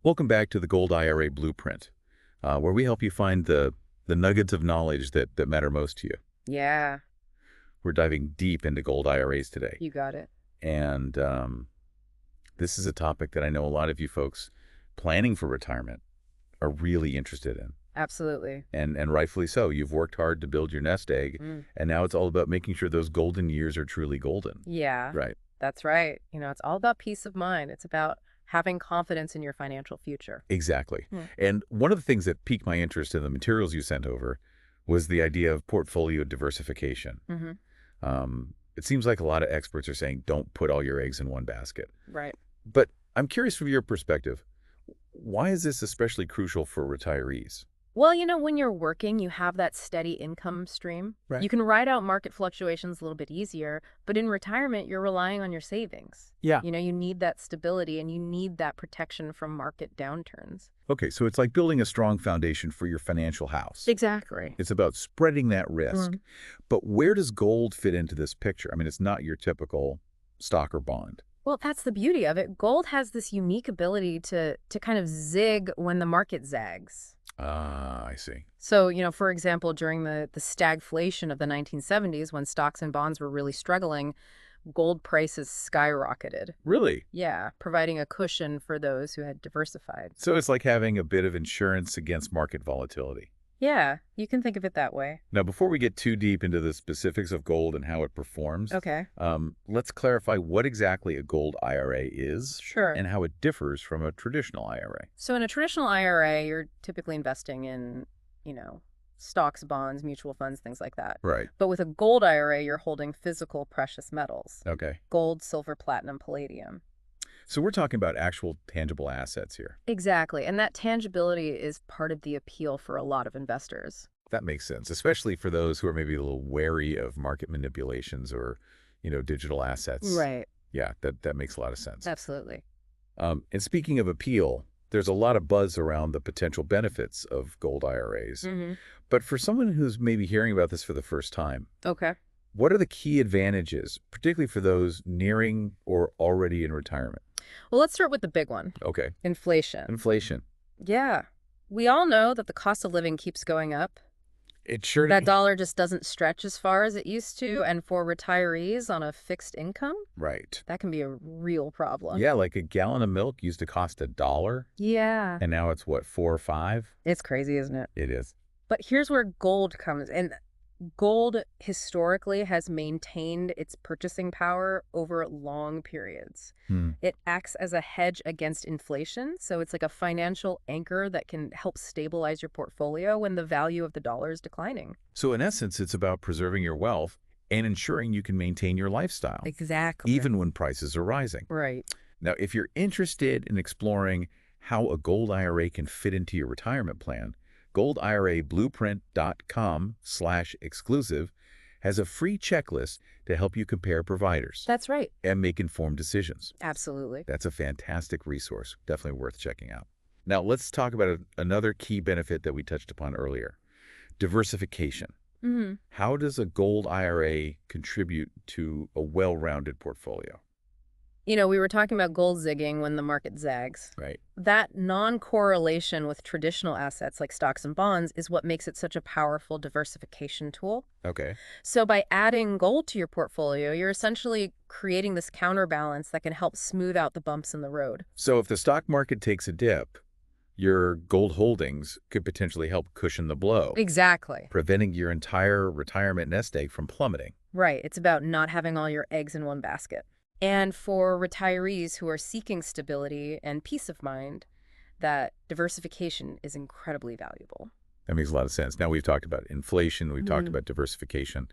Welcome back to the Gold IRA Blueprint, where we help you find the nuggets of knowledge that matter most to you. Yeah, We're diving deep into gold IRAs today. you got it. And this is a topic that I know a lot of you folks planning for retirement are really interested in. Absolutely. And rightfully so. You've worked hard to build your nest egg, Mm. and now it's all about making sure those golden years are truly golden. Yeah, Right. that's right. It's all about peace of mind. It's about having confidence in your financial future. Exactly. Hmm. And one of the things that piqued my interest in the materials you sent over was the idea of portfolio diversification. Mm-hmm. It seems like a lot of experts are saying don't put all your eggs in one basket. Right. But I'm curious from your perspective, why is this especially crucial for retirees? Well, when you're working, you have that steady income stream. Right. You can ride out market fluctuations a little bit easier, but in retirement, you're relying on your savings. Yeah. You need that stability and you need that protection from market downturns. Okay, so it's like building a strong foundation for your financial house. Exactly. It's about spreading that risk. Mm. But where does gold fit into this picture? I mean, it's not your typical stock or bond. Well, that's the beauty of it. Gold has this unique ability to kind of zig when the market zags. Ah, I see. So, for example, during the stagflation of the 1970s, when stocks and bonds were really struggling, gold prices skyrocketed. Really? Yeah, providing a cushion for those who had diversified. So it's like having a bit of insurance against market volatility. Yeah, you can think of it that way. Now, before we get too deep into the specifics of gold and how it performs, Okay, let's clarify what exactly a gold IRA is sure. and how it differs from a traditional IRA. So in a traditional IRA, you're typically investing in, you know, stocks, bonds, mutual funds, things like that. Right. But with a gold IRA, you're holding physical precious metals. Okay. Gold, silver, platinum, palladium. So we're talking about actual tangible assets here. Exactly. And that tangibility is part of the appeal for a lot of investors. That makes sense, especially for those who are maybe a little wary of market manipulations or, digital assets. Right. Yeah, that makes a lot of sense. Absolutely. And speaking of appeal, there's a lot of buzz around the potential benefits of gold IRAs. Mm-hmm. But for someone who's maybe hearing about this for the first time, Okay. what are the key advantages, particularly for those nearing or already in retirement? Well, let's start with the big one, Okay. inflation. Inflation. Yeah. We all know that the cost of living keeps going up. It sure That dollar just doesn't stretch as far as it used to. And for retirees on a fixed income, Right. that can be a real problem. Yeah, like a gallon of milk used to cost $1, Yeah. and now it's what, 4 or 5? It's crazy, isn't it? It is. But here's where gold comes in. Gold historically has maintained its purchasing power over long periods. Hmm. It acts as a hedge against inflation, so it's like a financial anchor that can help stabilize your portfolio when the value of the dollar is declining. So in essence, it's about preserving your wealth and ensuring you can maintain your lifestyle, Exactly. even when prices are rising. Right. Now, if you're interested in exploring how a gold IRA can fit into your retirement plan, goldirablueprint.com/exclusive has a free checklist to help you compare providers That's right. and make informed decisions. Absolutely. That's a fantastic resource, definitely worth checking out. Now, let's talk about another key benefit that we touched upon earlier, diversification. Hmm. How does a gold IRA contribute to a well-rounded portfolio? We were talking about gold zigging when the market zags. Right. That non-correlation with traditional assets like stocks and bonds is what makes it such a powerful diversification tool. Okay. So by adding gold to your portfolio, you're essentially creating this counterbalance that can help smooth out the bumps in the road. So if the stock market takes a dip, your gold holdings could potentially help cushion the blow, Exactly. preventing your entire retirement nest egg from plummeting. Right. It's about not having all your eggs in one basket. And for retirees who are seeking stability and peace of mind, that diversification is incredibly valuable. That makes a lot of sense. Now we've talked about inflation, we've talked about diversification.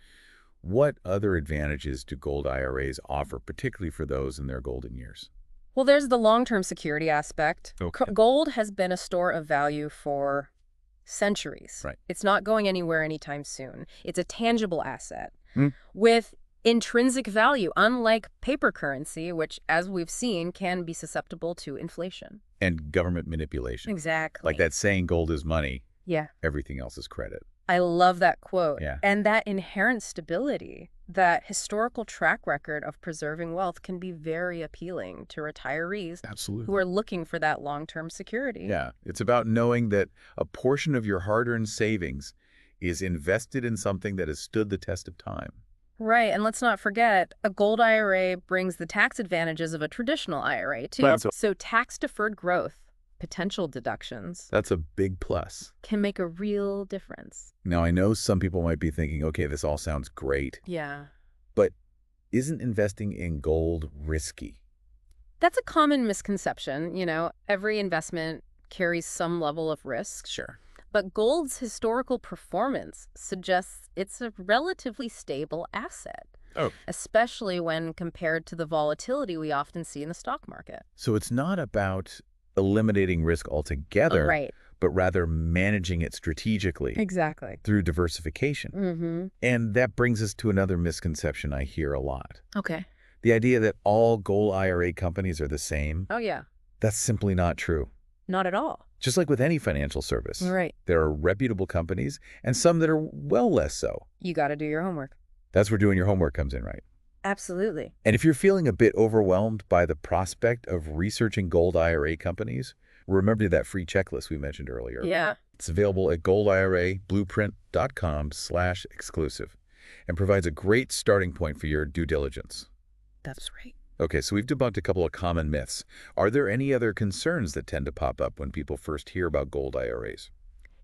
What other advantages do gold IRAs offer, particularly for those in their golden years? Well, there's the long-term security aspect. Okay. Gold has been a store of value for centuries. Right. It's not going anywhere anytime soon. It's a tangible asset Mm. with intrinsic value, unlike paper currency, which, as we've seen, can be susceptible to inflation. And government manipulation. Exactly. Like that saying, gold is money, Yeah. everything else is credit. I love that quote. Yeah. And that inherent stability that historical track record of preserving wealth can be very appealing to retirees who Absolutely. are looking for that long-term security. Yeah, it's about knowing that a portion of your hard-earned savings is invested in something that has stood the test of time. Right, and let's not forget, a gold IRA brings the tax advantages of a traditional IRA, too. Right. So tax-deferred growth, potential deductions, That's a big plus. can make a real difference. Now, I know some people might be thinking, okay, this all sounds great, Yeah. but isn't investing in gold risky? That's a common misconception. Every investment carries some level of risk. Sure. But gold's historical performance suggests it's a relatively stable asset, Oh. especially when compared to the volatility we often see in the stock market. So it's not about eliminating risk altogether, Right. but rather managing it strategically Exactly. through diversification. Mm-hmm. And that brings us to another misconception I hear a lot. Okay. The idea that all gold IRA companies are the same, Oh, yeah. that's simply not true. Not at all. Just like with any financial service, Right. there are reputable companies and some that are well less so. You got to do your homework. That's where doing your homework comes in, right? Absolutely. And if you're feeling a bit overwhelmed by the prospect of researching gold IRA companies, remember that free checklist we mentioned earlier. Yeah. It's available at goldirablueprint.com/exclusive and provides a great starting point for your due diligence. That's right. Okay, so we've debunked a couple of common myths. Are there any other concerns that tend to pop up when people first hear about gold IRAs?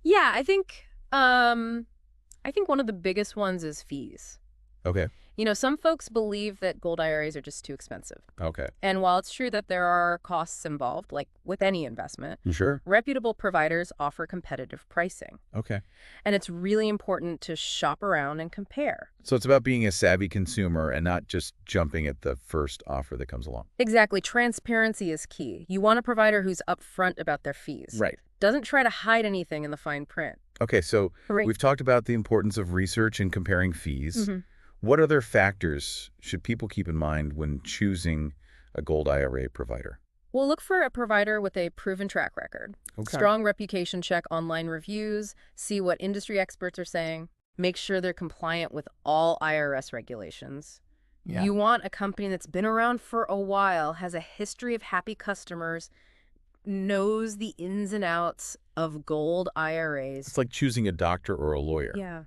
Yeah, I think one of the biggest ones is fees. Okay. Some folks believe that gold IRAs are just too expensive. Okay. And while it's true that there are costs involved, like with any investment, Sure. reputable providers offer competitive pricing. Okay. And it's really important to shop around and compare. So it's about being a savvy consumer and not just jumping at the first offer that comes along. Exactly. Transparency is key. You want a provider who's upfront about their fees. Right. Doesn't try to hide anything in the fine print. Okay, so Right. we've talked about the importance of research and comparing fees. Mm-hmm. What other factors should people keep in mind when choosing a gold IRA provider? Well, look for a provider with a proven track record. Okay. Strong reputation, check online reviews, see what industry experts are saying. Make sure they're compliant with all IRS regulations. Yeah. You want a company that's been around for a while, has a history of happy customers, knows the ins and outs of gold IRAs. It's like choosing a doctor or a lawyer. Yeah,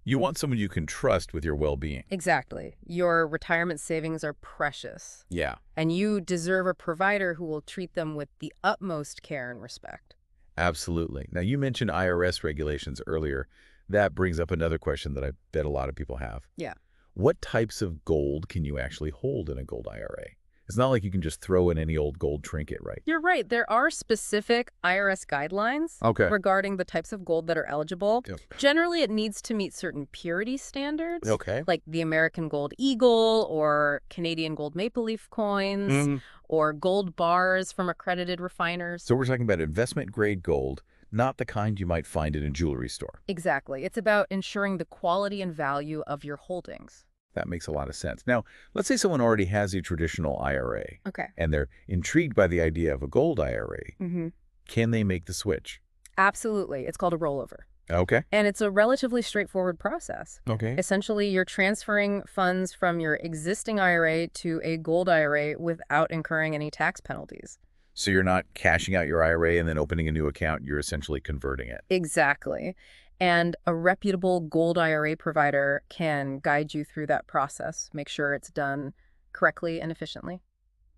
You want someone you can trust with your well-being. exactly. Your retirement savings are precious, Yeah. and you deserve a provider who will treat them with the utmost care and respect. Absolutely. Now, you mentioned IRS regulations earlier. That brings up another question that I bet a lot of people have. Yeah. What types of gold can you actually hold in a gold IRA? It's not like you can just throw in any old gold trinket, right? You're right. There are specific IRS guidelines Okay. regarding the types of gold that are eligible. Yep. Generally, it needs to meet certain purity standards, Okay. like the American Gold Eagle or Canadian Gold Maple Leaf coins Mhm. or gold bars from accredited refiners. So we're talking about investment-grade gold, not the kind you might find in a jewelry store. Exactly. It's about ensuring the quality and value of your holdings. That makes a lot of sense. Now, let's say someone already has a traditional IRA Okay. and they're intrigued by the idea of a gold IRA. Mm-hmm. Can they make the switch? Absolutely. It's called a rollover. Okay. And it's a relatively straightforward process. Okay. Essentially, you're transferring funds from your existing IRA to a gold IRA without incurring any tax penalties. So you're not cashing out your IRA and then opening a new account. You're essentially converting it. Exactly. And a reputable gold IRA provider can guide you through that process, make sure it's done correctly and efficiently.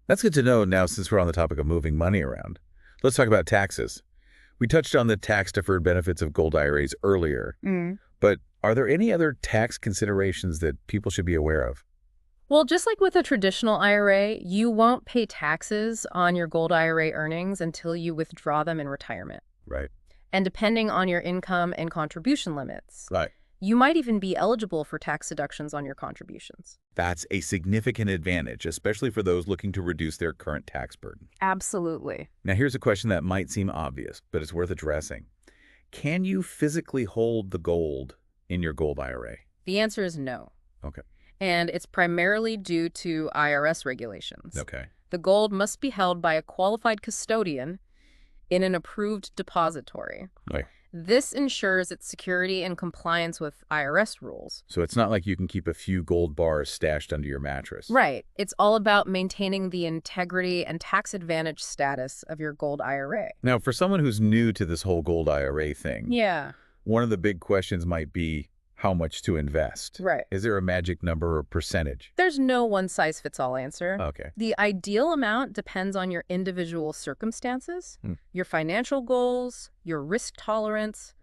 That's good to know now since we're on the topic of moving money around. Let's talk about taxes. We touched on the tax-deferred benefits of gold IRAs earlier, but are there any other tax considerations that people should be aware of? Well, just like with a traditional IRA, you won't pay taxes on your gold IRA earnings until you withdraw them in retirement. Right. And depending on your income and contribution limits, Right. you might even be eligible for tax deductions on your contributions. That's a significant advantage, especially for those looking to reduce their current tax burden. Absolutely. Now, here's a question that might seem obvious, but it's worth addressing. Can you physically hold the gold in your gold IRA? The answer is no. Okay. And it's primarily due to IRS regulations. Okay. The gold must be held by a qualified custodian in an approved depository. Right. This ensures its security and compliance with IRS rules. So it's not like you can keep a few gold bars stashed under your mattress. Right. It's all about maintaining the integrity and tax advantage status of your gold IRA. Now, for someone who's new to this whole gold IRA thing, Yeah. one of the big questions might be how much to invest. Right. Is there a magic number or percentage? There's no one-size-fits-all answer. Okay. The ideal amount depends on your individual circumstances, your financial goals, your risk tolerance,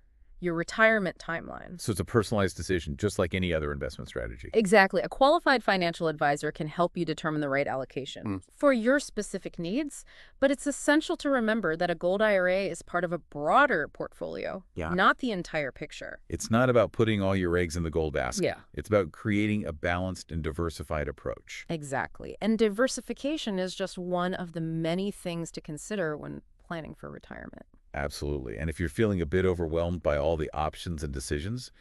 your retirement timeline. So it's a personalized decision, just like any other investment strategy. Exactly. A qualified financial advisor can help you determine the right allocation for your specific needs, but it's essential to remember that a gold IRA is part of a broader portfolio, not the entire picture. It's not about putting all your eggs in the gold basket. Yeah. It's about creating a balanced and diversified approach. Exactly. And diversification is just one of the many things to consider when planning for retirement. Absolutely. And if you're feeling a bit overwhelmed by all the options and decisions,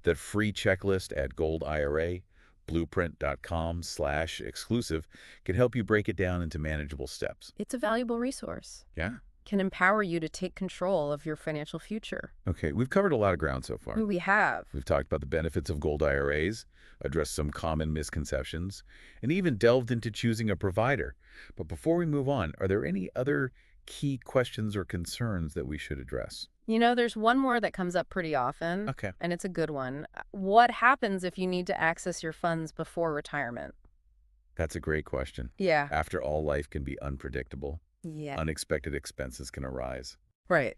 that free checklist at goldira.blueprint.com/exclusive can help you break it down into manageable steps. It's a valuable resource. Yeah. Can empower you to take control of your financial future. Okay, we've covered a lot of ground so far. We have. We've talked about the benefits of gold IRAs, addressed some common misconceptions, and even delved into choosing a provider. But before we move on, are there any other key questions or concerns that we should address? You know, there's one more that comes up pretty often, Okay. and it's a good one. What happens if you need to access your funds before retirement? That's a great question. Yeah. After all, life can be unpredictable. Yeah. Unexpected expenses can arise. Right.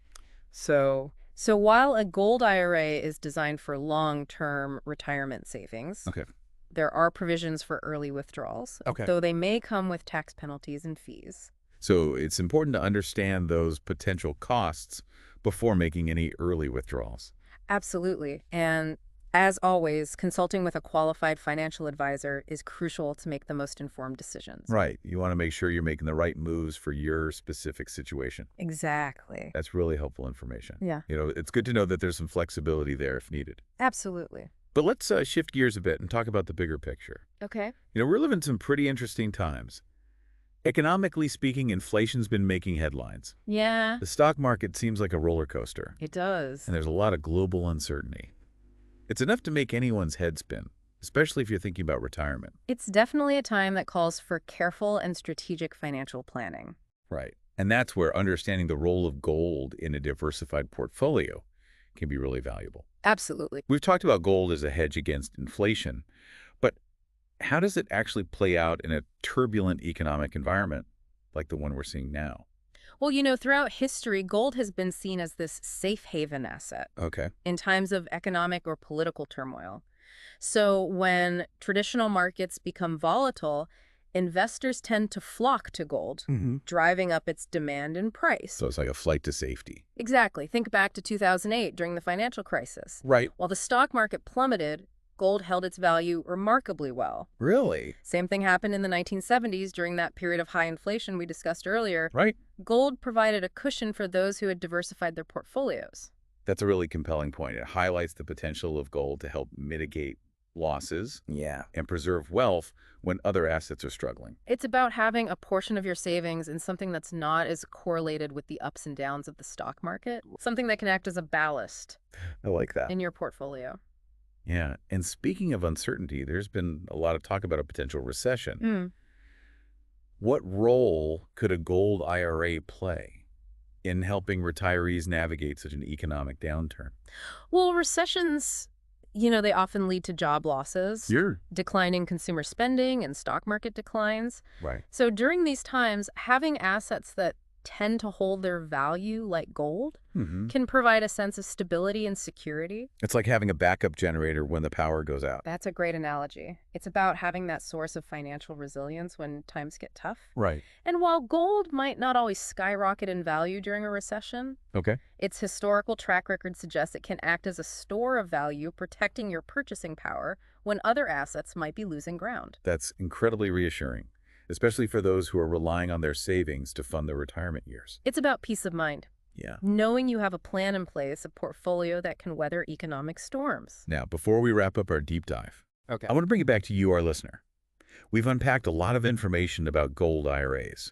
So while a gold IRA is designed for long-term retirement savings, Okay. there are provisions for early withdrawals, though they may come with tax penalties and fees. So it's important to understand those potential costs before making any early withdrawals. Absolutely. And as always, consulting with a qualified financial advisor is crucial to make the most informed decisions. Right. You want to make sure you're making the right moves for your specific situation. Exactly. That's really helpful information. Yeah. It's good to know that there's some flexibility there if needed. Absolutely. But let's shift gears a bit and talk about the bigger picture. Okay. We're living some pretty interesting times. Economically speaking, inflation's been making headlines. Yeah. The stock market seems like a roller coaster, It does. and there's a lot of global uncertainty. It's enough to make anyone's head spin, especially if you're thinking about retirement. It's definitely a time that calls for careful and strategic financial planning. Right. And that's where understanding the role of gold in a diversified portfolio can be really valuable. Absolutely. We've talked about gold as a hedge against inflation, but how does it actually play out in a turbulent economic environment like the one we're seeing now? Well, throughout history, gold has been seen as this safe haven asset Okay. in times of economic or political turmoil. So when traditional markets become volatile, investors tend to flock to gold, driving up its demand and price. So it's like a flight to safety. Exactly. Think back to 2008 during the financial crisis. Right. While the stock market plummeted, gold held its value remarkably well. Really? Same thing happened in the 1970s during that period of high inflation we discussed earlier. Right. Gold provided a cushion for those who had diversified their portfolios. That's a really compelling point. It highlights the potential of gold to help mitigate losses and preserve wealth when other assets are struggling. It's about having a portion of your savings in something that's not as correlated with the ups and downs of the stock market, something that can act as a ballast I like that. in your portfolio. Yeah. And speaking of uncertainty, there's been a lot of talk about a potential recession. What role could a gold IRA play in helping retirees navigate such an economic downturn? Well, recessions, they often lead to job losses, declining consumer spending, and stock market declines. Right. So during these times, having assets that tend to hold their value like gold can provide a sense of stability and security. It's like having a backup generator when the power goes out. That's a great analogy. It's about having that source of financial resilience when times get tough. Right. And while gold might not always skyrocket in value during a recession, Okay. its historical track record suggests it can act as a store of value, protecting your purchasing power when other assets might be losing ground. That's incredibly reassuring, especially for those who are relying on their savings to fund their retirement years. It's about peace of mind. Yeah. Knowing you have a plan in place, a portfolio that can weather economic storms. Now, before we wrap up our deep dive, I want to bring it back to you, our listener. We've unpacked a lot of information about gold IRAs,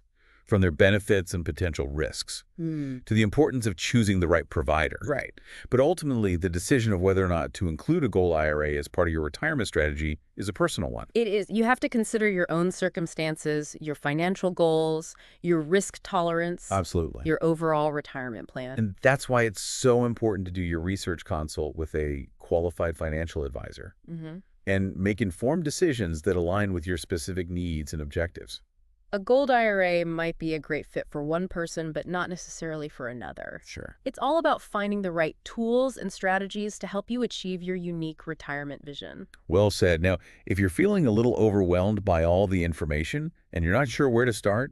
from their benefits and potential risks to the importance of choosing the right provider. Right. But ultimately, the decision of whether or not to include a gold IRA as part of your retirement strategy is a personal one. It is. You have to consider your own circumstances, your financial goals, your risk tolerance, Absolutely. your overall retirement plan. And that's why it's so important to do your research consult with a qualified financial advisor and make informed decisions that align with your specific needs and objectives. A gold IRA might be a great fit for one person, but not necessarily for another. Sure. It's all about finding the right tools and strategies to help you achieve your unique retirement vision. Well said. Now, if you're feeling a little overwhelmed by all the information and you're not sure where to start,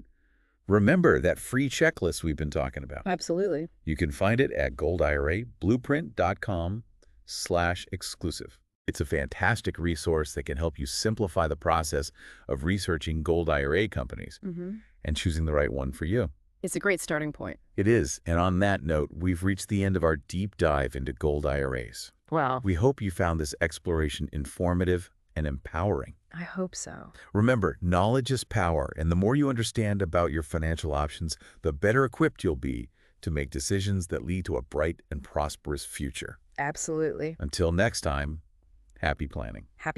remember that free checklist we've been talking about. Absolutely. You can find it at goldirablueprint.com/exclusive. It's a fantastic resource that can help you simplify the process of researching gold IRA companies and choosing the right one for you. It's a great starting point. It is. And on that note, we've reached the end of our deep dive into gold IRAs. Wow. We hope you found this exploration informative and empowering. I hope so. Remember, knowledge is power, and the more you understand about your financial options, the better equipped you'll be to make decisions that lead to a bright and prosperous future. Absolutely. Until next time, happy planning. Happy